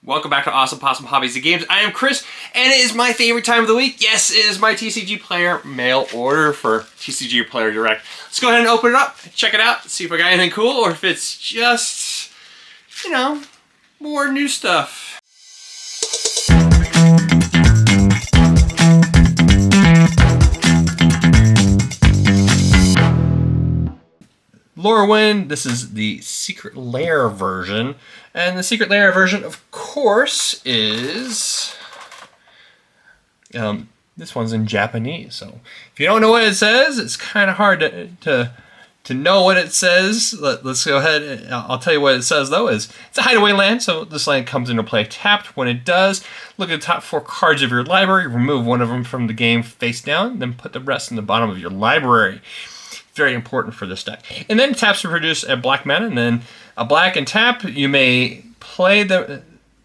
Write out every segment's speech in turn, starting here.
Welcome back to Awesome Possum Hobbies and Games. I am Chris, and it is my favorite time of the week. Yes, it is my TCG Player mail order for TCG Player Direct. Let's go ahead and open it up, check it out, see if I got anything cool, or if it's just, more new stuff. Lorwyn, this is the Secret Lair version. And the Secret Lair version, of course, is... this one's in Japanese. So if you don't know what it says, it's kind of hard to know what it says. Let's go ahead. I'll tell you what it says, though. It's a hideaway land, so this land comes into play tapped. When it does, look at the top 4 cards of your library, remove one of them from the game face down, then put the rest in the bottom of your library. Very important for this deck. And then taps to produce a black mana, and then a black and tap. You may play the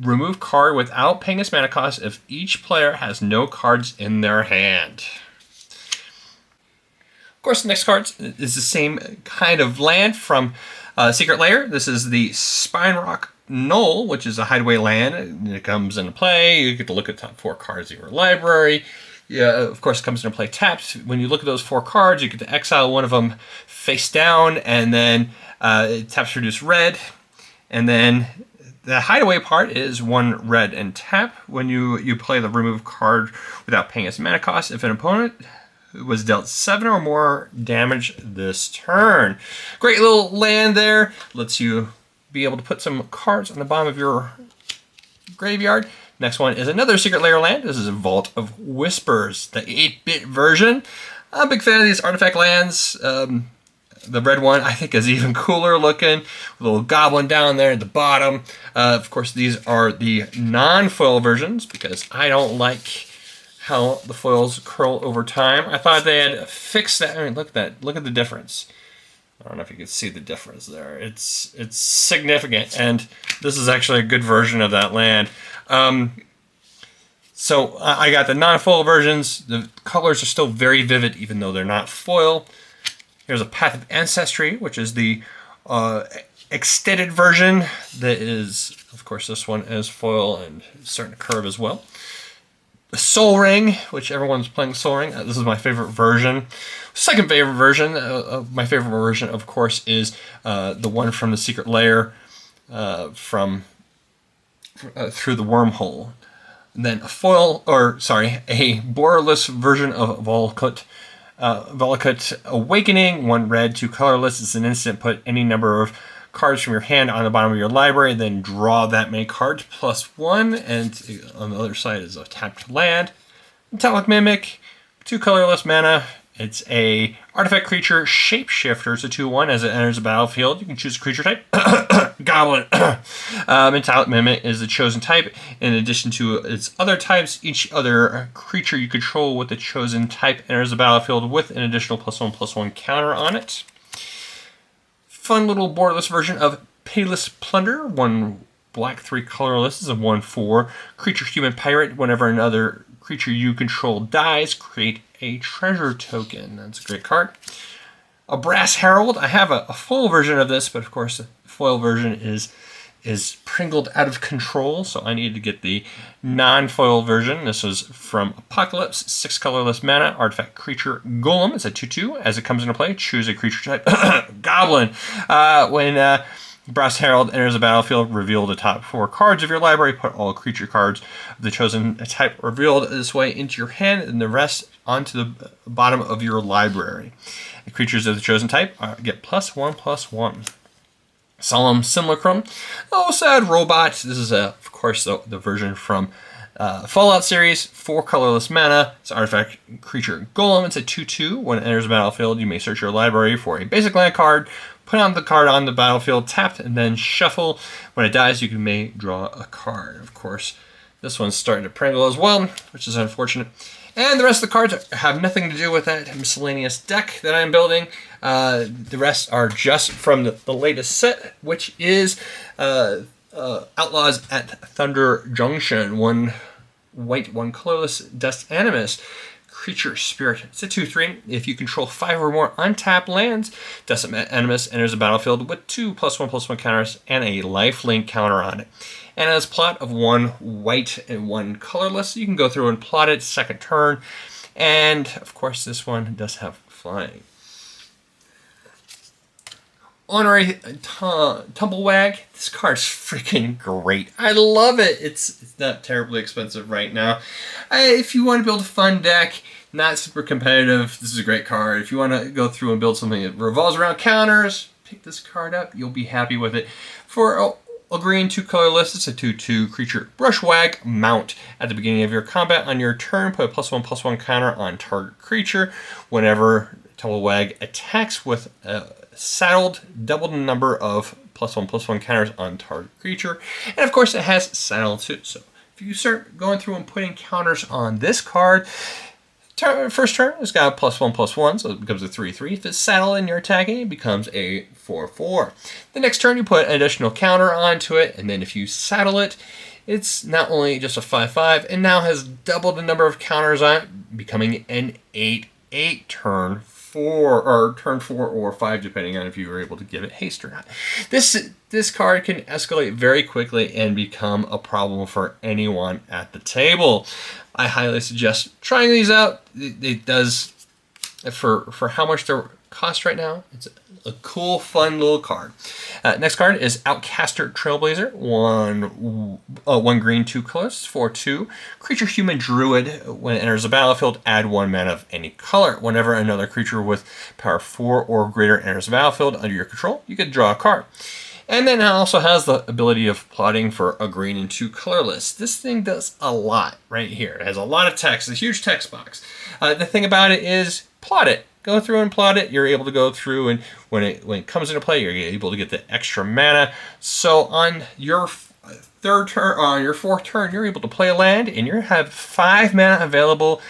remove card without paying its mana cost if each player has no cards in their hand. Of course, the next card is the same kind of land from Secret Lair. This is the Spine Rock Knoll, which is a hideaway land. It comes into play. You get to look at the top 4 cards of your library. Yeah, of course, it comes into play tapped. When you look at those 4 cards, you get to exile one of them face down, and then it taps to reduce red. And then the hideaway part is 1 red and tap. When you play the remove card without paying its mana cost, if an opponent was dealt 7 or more damage this turn. Great little land there. Lets you be able to put some cards on the bottom of your graveyard. Next one is another Secret Lair land. This is a Vault of Whispers, the 8-bit version. I'm a big fan of these artifact lands. The red one I think is even cooler looking. With a little goblin down there at the bottom. Of course, these are the non-foil versions because I don't like how the foils curl over time. I thought they had fixed that. I mean, look at that. Look at the difference. I don't know if you can see the difference there. It's significant, and this is actually a good version of that land. So I got the non-foil versions. The colors are still very vivid, even though they're not foil. Here's a Path of Ancestry, which is the extended version. That is, of course, this one is foil and starting to curve as well. The Soul Ring, which everyone's playing Soul Ring. This is my favorite version. Second favorite version, my favorite version, of course, is the one from the Secret Lair from Through the Wormhole. And then a borderless version of Volkut Awakening, 1 red, 2 colorless. It's an instant. Put any number of cards from your hand on the bottom of your library, then draw that many cards +1, and on the other side is a tapped land. Metallic Mimic, 2 colorless mana. It's a artifact creature shapeshifter. It's a 2/1. As it enters the battlefield, you can choose a creature type. Goblin. Metallic Mimic is the chosen type. In addition to its other types, each other creature you control with the chosen type enters the battlefield with an additional +1/+1 counter on it. Fun little borderless version of Payless Plunder. 1 black, 3 colorless. Is a 1/4 creature human pirate. Whenever another creature you control dies, create a treasure token. That's a great card. A Brass Herald. I have a foil version of this, but of course the foil version is pringled out of control, so I need to get the non-foil version. This is from Apocalypse, 6 colorless mana, artifact creature golem. It's a 2/2. As it comes into play, choose a creature type. Goblin. When Brass Herald enters the battlefield, reveal the top 4 cards of your library. Put all creature cards of the chosen type revealed this way into your hand, and the rest onto the bottom of your library. The creatures of the chosen type get +1/+1. Solemn Simulacrum. Oh, sad robot. This is, of course, the version from Fallout series. 4 colorless mana. It's an artifact creature golem. It's a 2/2. When it enters the battlefield, you may search your library for a basic land card. Put on the card on the battlefield, tapped, and then shuffle. When it dies, you may draw a card. Of course, this one's starting to pringle as well, which is unfortunate. And the rest of the cards have nothing to do with that miscellaneous deck that I'm building. The rest are just from the latest set, which is Outlaws at Thunder Junction. 1 white, 1 colorless Dust Animus. Creature Spirit. It's a 2/3. If you control 5 or more untapped lands, Decimate Animus enters the battlefield with 2+1/+1 counters and a lifelink counter on it. And it has plot of 1 white and 1 colorless. You can go through and plot it second turn. And of course, this one does have flying. Honorary Tumblewag. This card's freaking great. I love it. It's not terribly expensive right now. If you want to build a fun deck, not super competitive, this is a great card. If you want to go through and build something that revolves around counters, pick this card up. You'll be happy with it. For a green 2 colorless, it's a 2/2 creature Brushwag Mount. At the beginning of your combat on your turn, put a +1/+1 counter on target creature. Whenever Tumblewag attacks with saddled, double the number of +1/+1 counters on target creature. And of course it has saddle too. So if you start going through and putting counters on this card, first turn it's got a +1/+1, so it becomes a 3/3. If it's saddled and you're attacking, it becomes a 4/4. The next turn you put an additional counter onto it, and then if you saddle it, it's not only just a 5/5, it now has double the number of counters on it, becoming an 8/8 turn 4 or turn 4 or 5, depending on if you were able to give it haste or not. This card can escalate very quickly and become a problem for anyone at the table. I highly suggest trying these out. It does, for how much they're cost right now, it's a cool, fun little card. Next card is Outcaster Trailblazer. One green, 2 colors, 4/2. Creature Human Druid. When it enters the battlefield, add 1 mana of any color. Whenever another creature with power 4 or greater enters the battlefield under your control, you can draw a card. And then it also has the ability of plotting for a green and 2 colorless. This thing does a lot right here. It has a lot of text, a huge text box. The thing about it is plot it. Go through and plot it. You're able to go through, and when it comes into play, you're able to get the extra mana. So on your third turn, on your fourth turn, you're able to play a land, and you have 5 mana available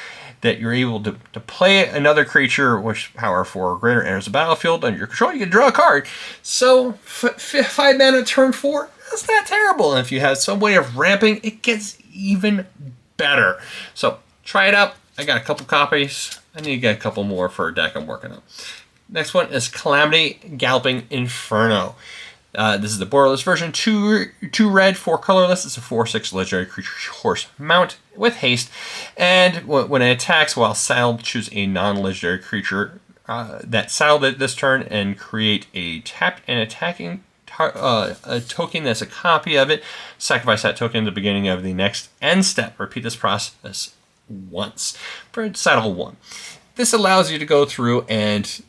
that you're able to play another creature which power 4 or greater enters the battlefield under your control. You can draw a card. So 5 mana turn 4, that's not terrible. And if you have some way of ramping, it gets even better. So try it out. I got a couple copies. I need to get a couple more for a deck I'm working on. Next one is Calamity Galloping Inferno. This is the borderless version. 2 red, 4 colorless. It's a 4/6 legendary creature horse mount with haste. And when it attacks while saddled, choose a non-legendary creature that saddled it this turn and create a tapped and attacking a token that's a copy of it. Sacrifice that token at the beginning of the next end step. Repeat this process once for saddle 1. This allows you to go through and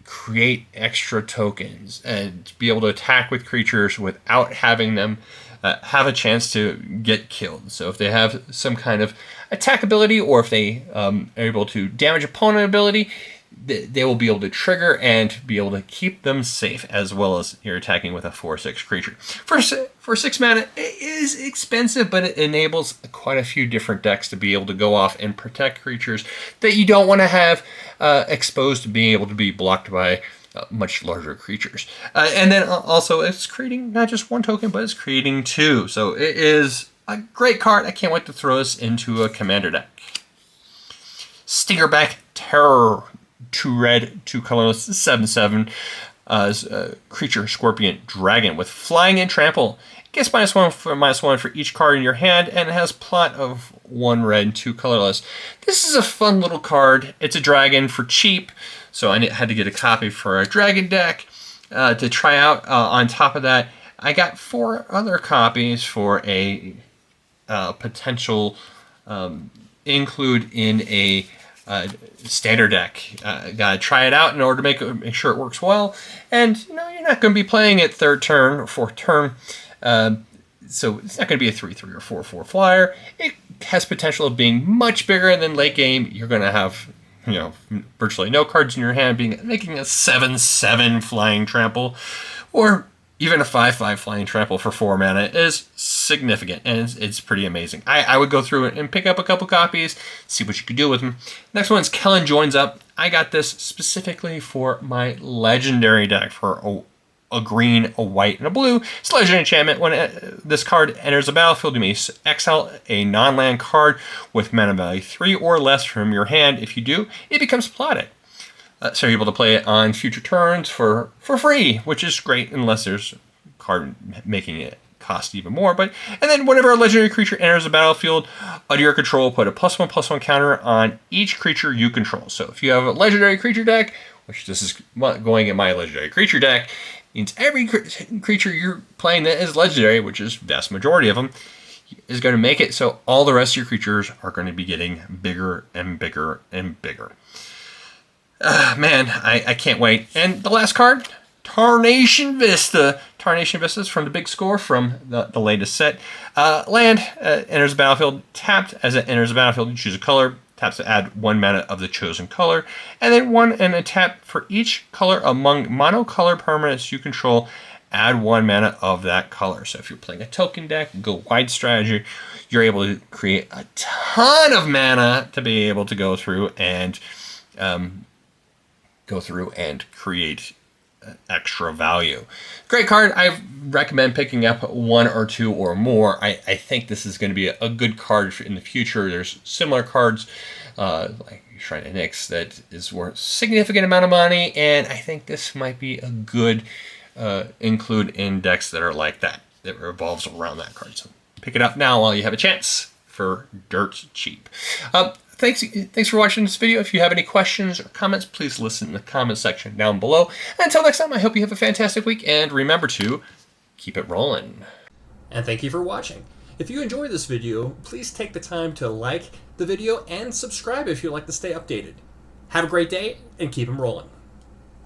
create extra tokens and be able to attack with creatures without having them have a chance to get killed. So if they have some kind of attack ability, or if they are able to damage opponent ability, they will be able to trigger and be able to keep them safe, as well as you're attacking with a 4/6 creature. For 6 mana, it is expensive, but it enables quite a few different decks to be able to go off and protect creatures that you don't want to have exposed to being able to be blocked by much larger creatures. And then also it's creating not just 1 token, but it's creating 2. So it is a great card. I can't wait to throw this into a commander deck. Stingerback Terror. 2 red, 2 colorless, 7/7 creature Scorpion Dragon with flying and trample. It gets -1 for each card in your hand, and it has plot of 1 red, 2 colorless. This is a fun little card. It's a dragon for cheap, so I had to get a copy for a dragon deck to try out. On top of that, I got 4 other copies for a potential include in a standard deck. Gotta try it out in order to make sure it works well. And you're not going to be playing it third turn or fourth turn, so it's not going to be a 3/3 or 4/4 flyer. It has potential of being much bigger, and then late game you're going to have virtually no cards in your hand, making a 7/7 flying trample, or even a 5/5 flying trample for 4 mana is significant, and it's pretty amazing. I would go through and pick up a couple copies, see what you could do with them. Next one's Kellen Joins Up. I got this specifically for my legendary deck for a green, a white, and a blue. It's a legendary enchantment. When this card enters the battlefield, you may exile a non-land card with mana value 3 or less from your hand. If you do, it becomes plotted. So you're able to play it on future turns for free, which is great unless there's a card making it cost even more. And then whenever a legendary creature enters the battlefield under your control, put a +1/+1 counter on each creature you control. So if you have a legendary creature deck, which this is going in my legendary creature deck, means every creature you're playing that is legendary, which is the vast majority of them, is going to make it so all the rest of your creatures are going to be getting bigger and bigger and bigger. Man, I can't wait. And the last card, Tarnation Vista. Tarnation Vista is from the big score from the latest set. Land enters the battlefield tapped. As it enters the battlefield, you choose a color. Taps to add 1 mana of the chosen color. And then 1 and a tap for each color among monocolor permanents you control. Add 1 mana of that color. So if you're playing a token deck, go wide strategy, you're able to create a ton of mana to be able to go through and create extra value. Great card. I recommend picking up 1 or 2 or more. I think this is going to be a good card in the future. There's similar cards like Shrine of Nyx that is worth a significant amount of money, and I think this might be a good include in decks that are like that revolves around that card. So pick it up now while you have a chance for dirt cheap. Thanks for watching this video. If you have any questions or comments, please listen in the comment section down below. Until next time, I hope you have a fantastic week, and remember to keep it rolling. And thank you for watching. If you enjoyed this video, please take the time to like the video and subscribe if you'd like to stay updated. Have a great day, and keep them rolling.